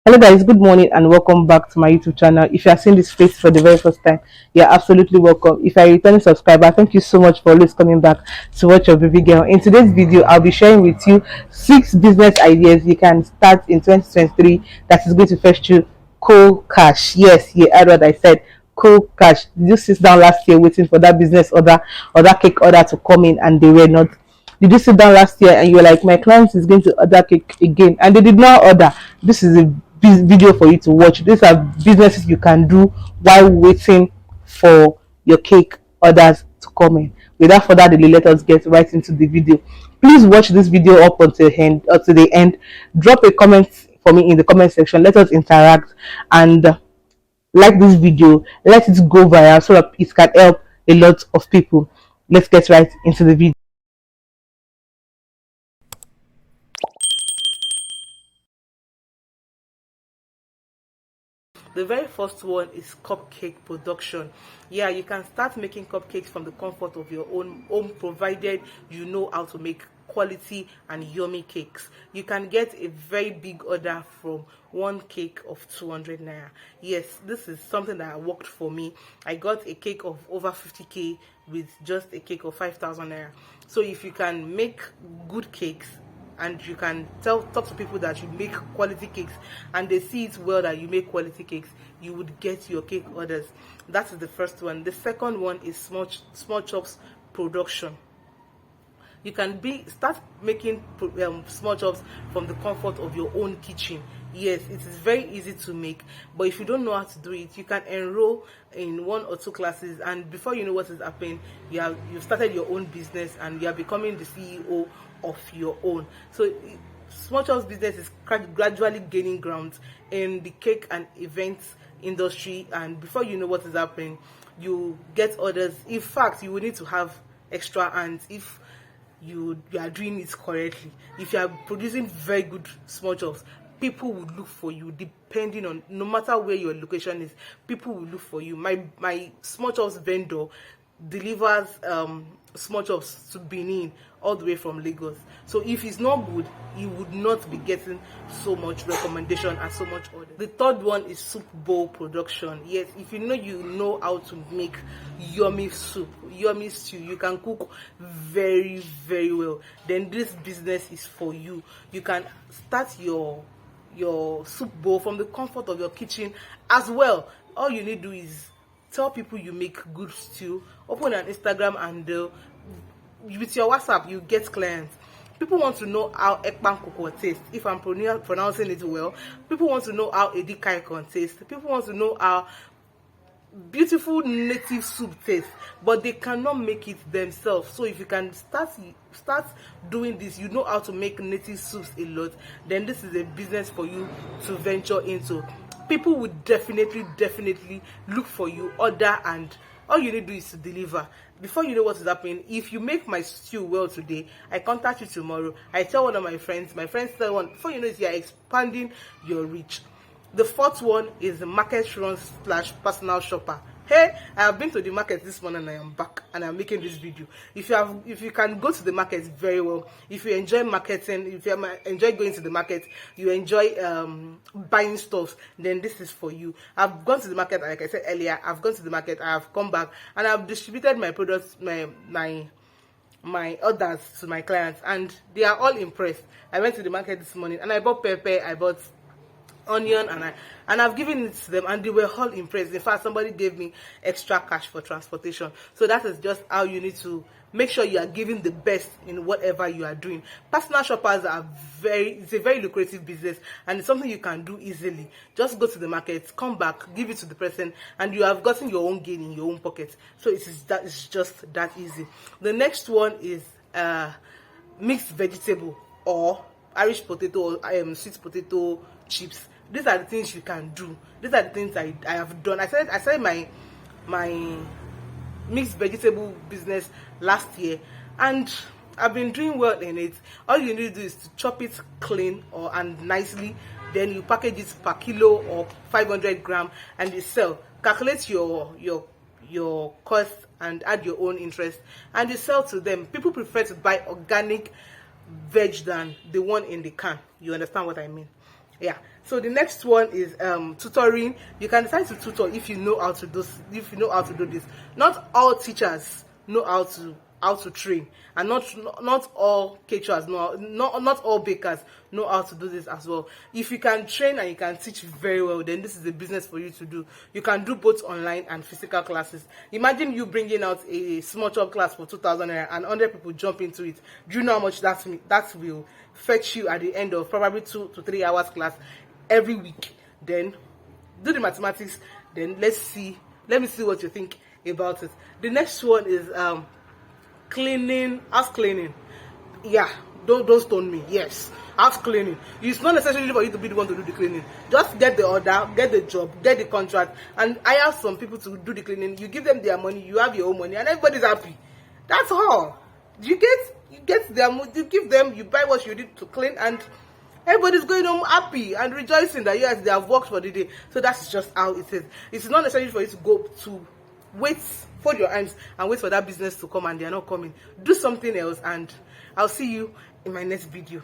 Hello guys, good morning and welcome back to my YouTube channel. If you are seeing this face for the very first time, you're absolutely welcome. If you're a returning subscriber, thank you so much for always coming back to watch your baby girl. In today's video, I'll be sharing with you 6 business ideas you can start in 2023 that is going to fetch you cool cash. Yes, you heard what I said. Cool cash. Did you sit down last year waiting for that business order or that cake order to come in and they were not? Did you sit down last year and you were like, my client is going to order cake again and they did not order? This is a video for you to watch. These are businesses you can do while waiting for your cake orders to come in. Without further delay, let us get right into the video. Please watch this video up until to the end. Drop a comment for me in the comment section. Let us interact and like this video. Let it go viral so that it can help a lot of people. Let's get right into the video. The very first one is cupcake production. Yeah, you can start making cupcakes from the comfort of your own home, provided you know how to make quality and yummy cakes. You can get a very big order from one cake of 200 naira. Yes, this is something that worked for me. I got a cake of over 50k with just a cake of 5,000 naira. So if you can make good cakes and you can talk to people that you make quality cakes and they see it well that you make quality cakes, you would get your cake orders. That is the first one. The second one is small chops production. You can start making small chops from the comfort of your own kitchen. Yes, it is very easy to make, but if you don't know how to do it, you can enroll in 1 or 2 classes, and before you know what is happening, you've started your own business and you are becoming the CEO of your own. So small chops business is gradually gaining ground in the cake and events industry, and before you know what is happening, you get orders. In fact, you will need to have extra hands if you are doing it correctly. If you are producing very good small chops, people will look for you. Depending on, no matter where your location is, people will look for you. My small chops vendor delivers small chops to Benin all the way from Lagos. So if it's not good, you would not be getting so much recommendation and so much order. The third one is soup bowl production. Yes, if you know how to make yummy soup, yummy stew, you can cook very, very well, then this business is for you. You can start your soup bowl from the comfort of your kitchen as well. All you need to do is tell people you make good stew, open an Instagram, and with your WhatsApp you get clients. People want to know how ekpan koko tastes, if I'm pronouncing it well. People want to know how edikaikon tastes. People want to know how beautiful native soup tastes, but they cannot make it themselves. So if you can start doing this, you know how to make native soups a lot, then this is a business for you to venture into. People would definitely look for you, order, and all you need to do is to deliver. Before you know what is happening, if you make my stew well today, I contact you tomorrow, I tell one of my friends tell one. Before you know it, you are expanding your reach. The fourth one is the market run / personal shopper. Hey, I have been to the market this morning and I am back and I'm making this video. If you can go to the market very well, if you enjoy marketing, if you enjoy going to the market, you enjoy buying stuff, then this is for you. I've gone to the market, like I said earlier, I've gone to the market, I have come back and I've distributed my products, my orders to my clients, and they are all impressed. I went to the market this morning and I bought pepper, I bought onion, and I've given it to them and they were all impressed. In fact, somebody gave me extra cash for transportation. So that is just how you need to make sure you are giving the best in whatever you are doing. Personal shoppers it's a very lucrative business and it's something you can do easily. Just go to the market, come back, give it to the person, and you have gotten your own gain in your own pocket. So it's just that easy. The next one is mixed vegetable or Irish potato or sweet potato chips. These are the things you can do. These are the things I have done. I started my mixed vegetable business last year and I've been doing well in it. All you need to do is to chop it clean and nicely, then you package it per kilo or 500 gram and you sell. Calculate your cost and add your own interest and you sell to them. People prefer to buy organic veg than the one in the can. You understand what I mean? Yeah, so the next one is tutoring. You can decide to tutor if you know how to do, this. Not all teachers know how to train, and not all caterers know, not all bakers know how to do this as well. If you can train and you can teach very well, then this is a business for you to do. You can do both online and physical classes. Imagine you bringing out a small job class for 2,000 naira and 100 people jump into it. Do you know how much that will fetch you at the end of probably 2 to 3 hours class every week? Then do the mathematics. Then let me see what you think about it. The next one is cleaning, house cleaning. Yeah, don't stone me. Yes, house cleaning. It's not necessarily for you to be the one to do the cleaning. Just get the order, get the job, get the contract, and hire some people to do the cleaning. You give them their money, you have your own money, and everybody's happy. That's all. You get their money, you give them, you buy what you need to clean, and everybody's going home happy and rejoicing that yes, they have worked for the day. So that's just how it is. It's not necessarily for you to go to wait, fold your hands and wait for that business to come, and they are not coming. Do something else, and I'll see you in my next video.